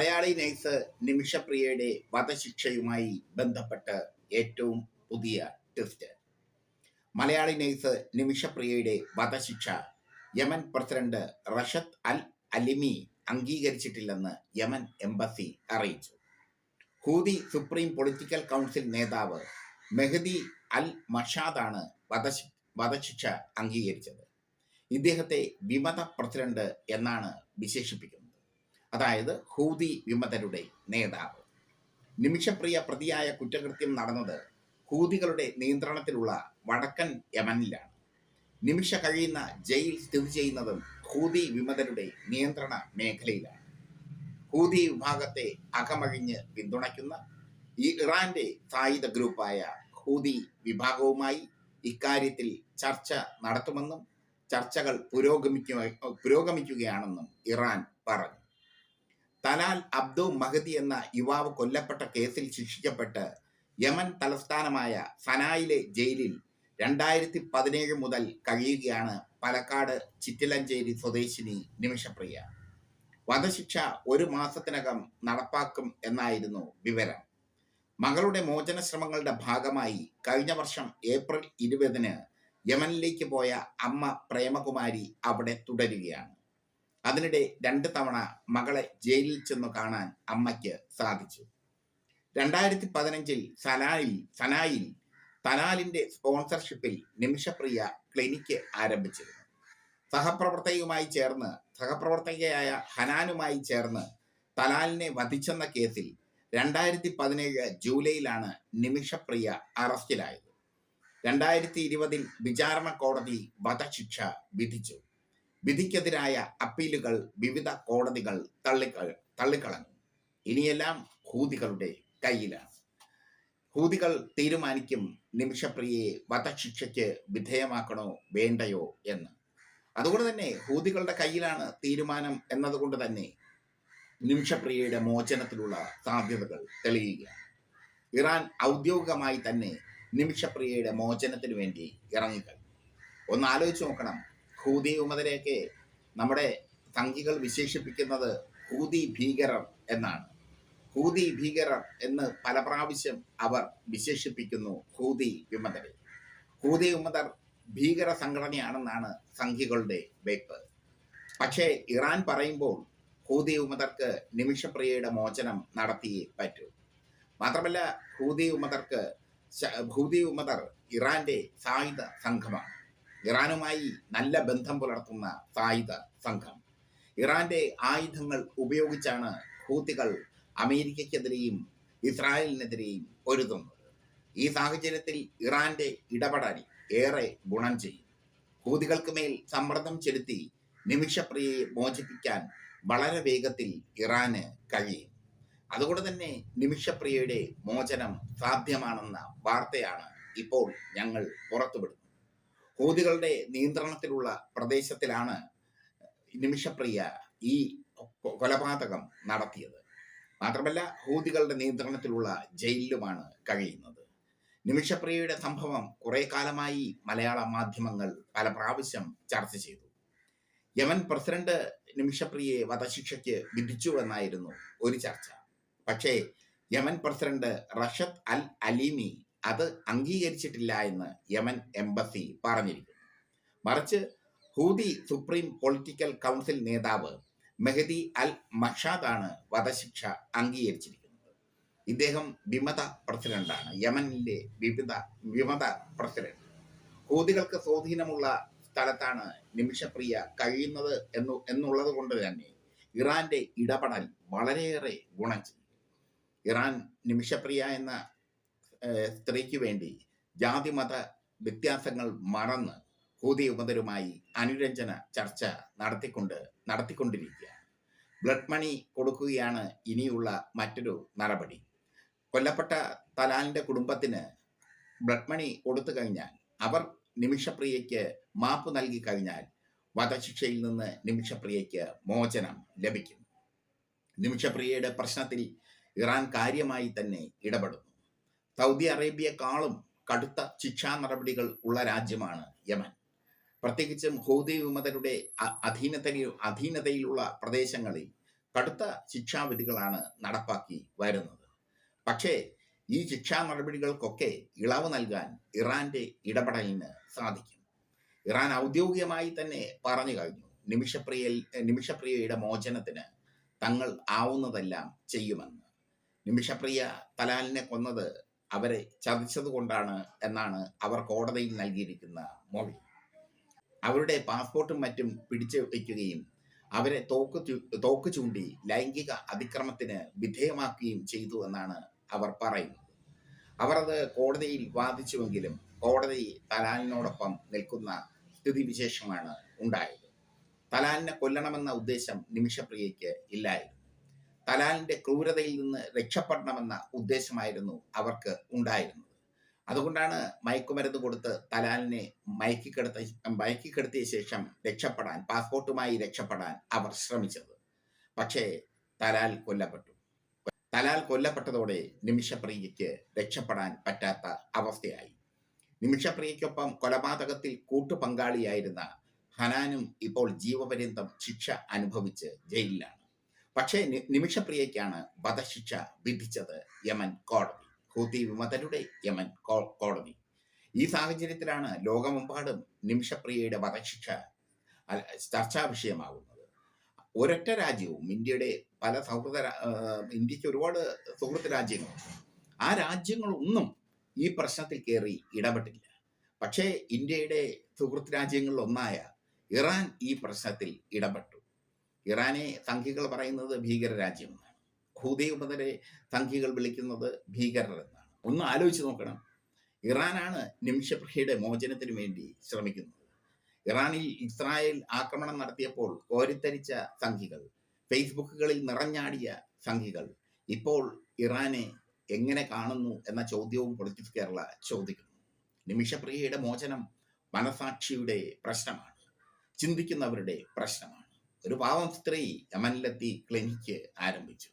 Malayali nurse നിമിഷപ്രിയയുടെ വധശിക്ഷയുമായി ബന്ധപ്പെട്ട് ഏറ്റവും പുതിയ ട്വിസ്റ്റ്. മലയാളി നഴ്സ് നിമിഷപ്രിയയുടെ വധശിക്ഷ യമൻ പ്രസിഡന്റ് റഷദ് അൽ അലിമി അംഗീകരിച്ചിട്ടില്ലെന്ന് യമൻ എംബസി അറിയിച്ചു. ഹൂതി സുപ്രീം പൊളിറ്റിക്കൽ കൗൺസിൽ നേതാവ് മെഹ്ദി അൽ മഷാദാണ് വധശിക്ഷ അംഗീകരിച്ചത്. ഇദ്ദേഹത്തെ വിമത പ്രസിഡന്റ് എന്നാണ് വിശേഷിപ്പിക്കുന്നത്. അതായത് ഹൂതി വിമതരുടെ നേതാവ്. നിമിഷപ്രിയ പ്രതിയായ കുറ്റകൃത്യം നടന്നത് ഹൂതികളുടെ നിയന്ത്രണത്തിലുള്ള വടക്കൻ യമനിലാണ്. നിമിഷ കഴിയുന്ന ജയിൽ സ്ഥിതി ചെയ്യുന്നതും ഹൂതി വിമതരുടെ നിയന്ത്രണ മേഖലയിലാണ്. ഹൂതി വിഭാഗത്തെ അകമഴിഞ്ഞ് പിന്തുണയ്ക്കുന്ന ഇറാന്റെ സായുധ ഗ്രൂപ്പായ ഹൂതി വിഭാഗവുമായി ഇക്കാര്യത്തിൽ ചർച്ച നടത്തുമെന്നും ചർച്ചകൾ പുരോഗമിക്കുകയാണെന്നും ഇറാൻ പറഞ്ഞു. തലാൽ അബ്ദു മഹദി എന്ന യുവാവ് കൊല്ലപ്പെട്ട കേസിൽ ശിക്ഷിക്കപ്പെട്ട് യമൻ തലസ്ഥാനമായ സനായിലെ ജയിലിൽ 2017 മുതൽ കഴിയുകയാണ് പാലക്കാട് ചിറ്റിലഞ്ചേരി സ്വദേശിനി നിമിഷപ്രിയ. വധശിക്ഷ 1 മാസത്തിനകം നടപ്പാക്കും എന്നായിരുന്നു വിവരം. മകളുടെ മോചന ശ്രമങ്ങളുടെ ഭാഗമായി കഴിഞ്ഞ വർഷം ഏപ്രിൽ 20 യമനിലേക്ക് പോയ അമ്മ പ്രേമകുമാരി അവിടെ തുടരുകയാണ്. അതിനിടെ 2 തവണ മകളെ ജയിലിൽ ചെന്നു കാണാൻ അമ്മയ്ക്ക് സാധിച്ചു. 2015 സനായിൽ തലാലിന്റെ സ്പോൺസർഷിപ്പിൽ നിമിഷപ്രിയ ക്ലിനിക്ക് ആരംഭിച്ചിരുന്നു. സഹപ്രവർത്തകയായ ഹനാനുമായി ചേർന്ന് തലാലിനെ വധിച്ചെന്ന കേസിൽ 2017 ജൂലൈയിലാണ് നിമിഷപ്രിയ അറസ്റ്റിലായത്. 2020 വിചാരണ കോടതി വധശിക്ഷ വിധിച്ചു. വിധിക്കെതിരായ അപ്പീലുകൾ വിവിധ കോടതികൾ തള്ളിക്കളഞ്ഞു. ഇനിയെല്ലാം ഹൂതികളുടെ കയ്യിലാണ്. ഹൂതികൾ തീരുമാനിക്കും നിമിഷപ്രിയയെ വധശിക്ഷയ്ക്ക് വിധേയമാക്കണോ വേണ്ടയോ എന്ന്. അതുകൊണ്ട് തന്നെ ഹൂതികളുടെ കയ്യിലാണ് തീരുമാനം എന്നതുകൊണ്ട് തന്നെ നിമിഷപ്രിയയുടെ മോചനത്തിലുള്ള സാധ്യതകൾ തെളിയുകയാണ്. ഇറാൻ ഔദ്യോഗികമായി തന്നെ നിമിഷപ്രിയയുടെ മോചനത്തിന് വേണ്ടി ഇറങ്ങിക്കഴിഞ്ഞു. ഒന്ന് ആലോചിച്ച് നോക്കണം. ഹൂതി വിമതരെയൊക്കെ നമ്മുടെ സംഘികൾ വിശേഷിപ്പിക്കുന്നത് ഹൂതി ഭീകരർ എന്നാണ്. ഹൂതി ഭീകരർ എന്ന് പല പ്രാവശ്യം അവർ വിശേഷിപ്പിക്കുന്നു ഹൂതി വിമതരെ. ഹൂതി വിമതർ ഭീകര സംഘടനയാണെന്നാണ് സംഘികളുടെ വെയ്പ്പ്. പക്ഷേ ഇറാൻ പറയുമ്പോൾ ഹൂതി വിമതർക്ക് നിമിഷപ്രിയയുടെ മോചനം നടത്തിയേ പറ്റൂ. മാത്രമല്ല ഹൂതി വിമതർ ഇറാന്റെ സായുധ സംഘമാണ്. ഇറാനുമായി നല്ല ബന്ധം പുലർത്തുന്ന സായുധ സംഘം. ഇറാന്റെ ആയുധങ്ങൾ ഉപയോഗിച്ചാണ് ഹൂതികൾ അമേരിക്കയ്ക്കെതിരെയും ഇസ്രായേലിനെതിരെയും പൊരുതുന്നത്. ഈ സാഹചര്യത്തിൽ ഇറാന്റെ ഇടപെടൽ ഏറെ ഗുണം ചെയ്യും. ഹൂതികൾക്ക് മേൽ സമ്മർദ്ദം ചെലുത്തി നിമിഷപ്രിയയെ മോചിപ്പിക്കാൻ വളരെ വേഗത്തിൽ ഇറാന് കഴിയും. അതുകൊണ്ട് തന്നെ നിമിഷപ്രിയയുടെ മോചനം സാധ്യമാണെന്ന വാർത്തയാണ് ഇപ്പോൾ ഞങ്ങൾ പുറത്തുവിടുന്നത്. ഹൂതികളുടെ നിയന്ത്രണത്തിലുള്ള പ്രദേശത്തിലാണ് നിമിഷപ്രിയ ഈ കൊലപാതകം നടത്തിയത്. മാത്രമല്ല ഹൂതികളുടെ നിയന്ത്രണത്തിലുള്ള ജയിലിലുമാണ് കഴിയുന്നത്. നിമിഷപ്രിയയുടെ സംഭവം കുറെ കാലമായി മലയാള മാധ്യമങ്ങൾ പല പ്രാവശ്യം ചർച്ച ചെയ്തു. യമൻ പ്രസിഡന്റ് നിമിഷപ്രിയയെ വധശിക്ഷയ്ക്ക് വിധിച്ചുവെന്നായിരുന്നു ഒരു ചർച്ച. പക്ഷേ യമൻ പ്രസിഡന്റ് റഷദ് അൽ അലിമി അത് അംഗീകരിച്ചിട്ടില്ല എന്ന് യമൻ എംബസി പറഞ്ഞിരിക്കുന്നു. മറിച്ച് ഹൂതി സുപ്രീം പൊളിറ്റിക്കൽ കൗൺസിൽ നേതാവ് മെഹ്ദി അൽ മഷാദാണ് വധശിക്ഷ അംഗീകരിച്ചിരിക്കുന്നത്. ഇദ്ദേഹം വിമത പ്രസിഡന്റാണ്, യമനിലെ വിമത പ്രസിഡന്റ്. ഹൂതികൾക്ക് സ്വാധീനമുള്ള സ്ഥലത്താണ് നിമിഷപ്രിയ കഴിയുന്നത് എന്നുള്ളത് കൊണ്ട് തന്നെ ഇറാന്റെ ഇടപെടൽ വളരെയേറെ ഗുണം ചെയ്യും. ഇറാൻ നിമിഷപ്രിയ എന്ന സ്ത്രീക്ക് വേണ്ടി ജാതിമത വ്യത്യാസങ്ങൾ മറന്ന് ഹൂതി വിമതരുമായി അനുരഞ്ജന ചർച്ച നടത്തിക്കൊണ്ടിരിക്കുകയാണ്. ബ്ലഡ് മണി കൊടുക്കുകയാണ് ഇനിയുള്ള മറ്റൊരു നടപടി. കൊല്ലപ്പെട്ട തലാലിന്റെ കുടുംബത്തിന് ബ്ലഡ് മണി കൊടുത്തു കഴിഞ്ഞാൽ, അവർ നിമിഷപ്രിയയ്ക്ക് മാപ്പ് നൽകി കഴിഞ്ഞാൽ വധശിക്ഷയിൽ നിന്ന് നിമിഷപ്രിയയ്ക്ക് മോചനം ലഭിക്കും. നിമിഷപ്രിയയുടെ പ്രശ്നത്തിൽ ഇറാൻ കാര്യമായി തന്നെ ഇടപെടുന്നു. സൗദി അറേബ്യയെക്കാളും കടുത്ത ശിക്ഷാ നടപടികൾ ഉള്ള രാജ്യമാണ് യമൻ. പ്രത്യേകിച്ചും ഹൂതി വിമതരുടെ അധീനതയിലുള്ള പ്രദേശങ്ങളിൽ കടുത്ത ശിക്ഷാവിധികളാണ് നടപ്പാക്കി വരുന്നത്. പക്ഷേ ഈ ശിക്ഷാ നടപടികൾക്കൊക്കെ ഇളവ് നൽകാൻ ഇറാന്റെ ഇടപെടലിന് സാധിക്കും. ഇറാൻ ഔദ്യോഗികമായി തന്നെ പറഞ്ഞു കഴിഞ്ഞു, നിമിഷപ്രിയയുടെ മോചനത്തിന് തങ്ങൾ ആവുന്നതെല്ലാം ചെയ്യുമെന്ന്. നിമിഷപ്രിയ തലാലിനെ കൊന്നത് അവരെ ചതിച്ചത് കൊണ്ടാണ് എന്നാണ് അവർ കോടതിയിൽ നൽകിയിരിക്കുന്ന മൊഴി. അവരുടെ പാസ്പോർട്ടും മറ്റും പിടിച്ചു വയ്ക്കുകയും അവരെ തോക്ക് ചൂണ്ടി ലൈംഗിക അതിക്രമത്തിന് വിധേയമാക്കുകയും ചെയ്തു എന്നാണ് അവർ പറയുന്നത്. അവർ അത് കോടതിയിൽ വാദിച്ചുവെങ്കിലും കോടതി തലാലിനോടൊപ്പം നിൽക്കുന്ന സ്ഥിതിവിശേഷമാണ് ഉണ്ടായത്. തലാലിനെ കൊല്ലണമെന്ന ഉദ്ദേശം നിമിഷപ്രിയയ്ക്ക് ഇല്ലായിരുന്നു. തലാലിന്റെ ക്രൂരതയിൽ നിന്ന് രക്ഷപ്പെടണമെന്ന ഉദ്ദേശമായിരുന്നു അവർക്ക് ഉണ്ടായിരുന്നത്. അതുകൊണ്ടാണ് മയക്കുമരുന്ന് കൊടുത്ത് തലാലിനെ മയക്കിക്കെടുത്തിയ ശേഷം രക്ഷപ്പെടാൻ, പാസ്പോർട്ടുമായി രക്ഷപ്പെടാൻ അവർ ശ്രമിച്ചത്. പക്ഷേ തലാൽ കൊല്ലപ്പെട്ടു. തലാൽ കൊല്ലപ്പെട്ടതോടെ നിമിഷപ്രിയയ്ക്ക് രക്ഷപ്പെടാൻ പറ്റാത്ത അവസ്ഥയായി. നിമിഷപ്രിയയ്ക്കൊപ്പം കൊലപാതകത്തിൽ കൂട്ടുപങ്കാളിയായിരുന്ന ഹനാനും ഇപ്പോൾ ജീവപര്യന്തം ശിക്ഷ അനുഭവിച്ച് ജയിലിലാണ്. പക്ഷേ നിമിഷപ്രിയയ്ക്കാണ് വധശിക്ഷ വിധിച്ചത് യമൻ കോടതി, ഹൂതി വിമതരുടെ യമൻ കോടതി. ഈ സാഹചര്യത്തിലാണ് ലോകമെമ്പാടും നിമിഷപ്രിയയുടെ വധശിക്ഷ ചർച്ചാ വിഷയമാകുന്നത്. ഒരൊറ്റ രാജ്യവും, ഇന്ത്യയുടെ ഇന്ത്യക്ക് ഒരുപാട് സുഹൃത്ത് രാജ്യങ്ങളുണ്ട്, ആ രാജ്യങ്ങളൊന്നും ഈ പ്രശ്നത്തിൽ കയറി ഇടപെട്ടില്ല. പക്ഷേ ഇന്ത്യയുടെ സുഹൃത്ത് രാജ്യങ്ങളിലൊന്നായ ഇറാൻ ഈ പ്രശ്നത്തിൽ ഇടപെട്ടു. ഇറാനെ സംഘികൾ പറയുന്നത് ഭീകര രാജ്യമെന്നാണ്, ഹൂതി വിമതരെ സംഘികൾ വിളിക്കുന്നത് ഭീകരർ എന്നാണ്. ഒന്ന് ആലോചിച്ച് നോക്കണം. ഇറാനാണ് നിമിഷപ്രിയയുടെ മോചനത്തിന് വേണ്ടി ശ്രമിക്കുന്നത്. ഇറാനിൽ ഇസ്രായേൽ ആക്രമണം നടത്തിയപ്പോൾ കോരിത്തരിച്ച സംഘികൾ, ഫേസ്ബുക്കുകളിൽ നിറഞ്ഞാടിയ സംഘികൾ ഇപ്പോൾ ഇറാനെ എങ്ങനെ കാണുന്നു എന്ന ചോദ്യവും പൊളിറ്റിക്സ് കേരള ചോദിക്കുന്നു. നിമിഷപ്രിയയുടെ മോചനം മനസാക്ഷിയുടെ പ്രശ്നമാണ്, ചിന്തിക്കുന്നവരുടെ പ്രശ്നമാണ്. ഒരു പാവം സ്ത്രീ യമനിലെത്തി ക്ലിനിക്ക് ആരംഭിച്ചു.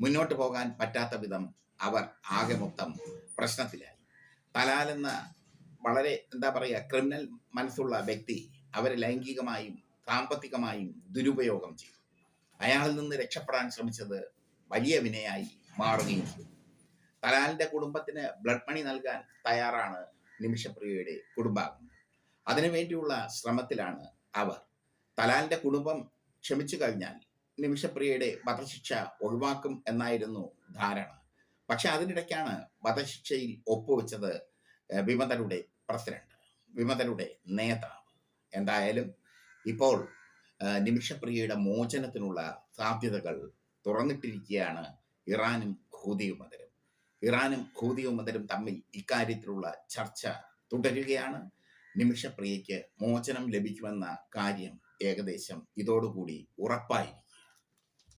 മുന്നോട്ട് പോകാൻ പറ്റാത്ത വിധം അവർ ആകെ മൊത്തം പ്രശ്നത്തിലായി. തലാൽ എന്ന വളരെ ക്രിമിനൽ മനസ്സുള്ള വ്യക്തി അവരെ ലൈംഗികമായും സാമ്പത്തികമായും ദുരുപയോഗം ചെയ്തു. അയാളിൽ നിന്ന് രക്ഷപ്പെടാൻ ശ്രമിച്ചത് വലിയ വിനയായി മാറുകയും ചെയ്തു. തലാലിന്റെ കുടുംബത്തിന് ബ്ലഡ് മണി നൽകാൻ തയ്യാറാണ് നിമിഷപ്രിയയുടെ കുടുംബാംഗങ്ങൾ. അതിനുവേണ്ടിയുള്ള ശ്രമത്തിലാണ് അവർ. തലാലിന്റെ കുടുംബം ക്ഷമിച്ചു കഴിഞ്ഞാൽ നിമിഷപ്രിയയുടെ വധശിക്ഷ ഒഴിവാക്കും എന്നായിരുന്നു ധാരണ. പക്ഷെ അതിനിടയ്ക്കാണ് വധശിക്ഷയിൽ ഒപ്പുവെച്ചത് വിമതരുടെ പ്രസിഡന്റ്, വിമതരുടെ നേതാവ്. എന്തായാലും ഇപ്പോൾ നിമിഷപ്രിയയുടെ മോചനത്തിനുള്ള സാധ്യതകൾ തുറന്നിട്ടിരിക്കുകയാണ് ഇറാനും ഹൂതി വിമതരും. ഇറാനും ഹൂതി വിമതരും തമ്മിൽ ഇക്കാര്യത്തിലുള്ള ചർച്ച തുടരുകയാണ്. നിമിഷപ്രിയയ്ക്ക് മോചനം ലഭിക്കുമെന്ന കാര്യം ഏകദേശം ഇതോടുകൂടി ഉറപ്പായിരിക്കും.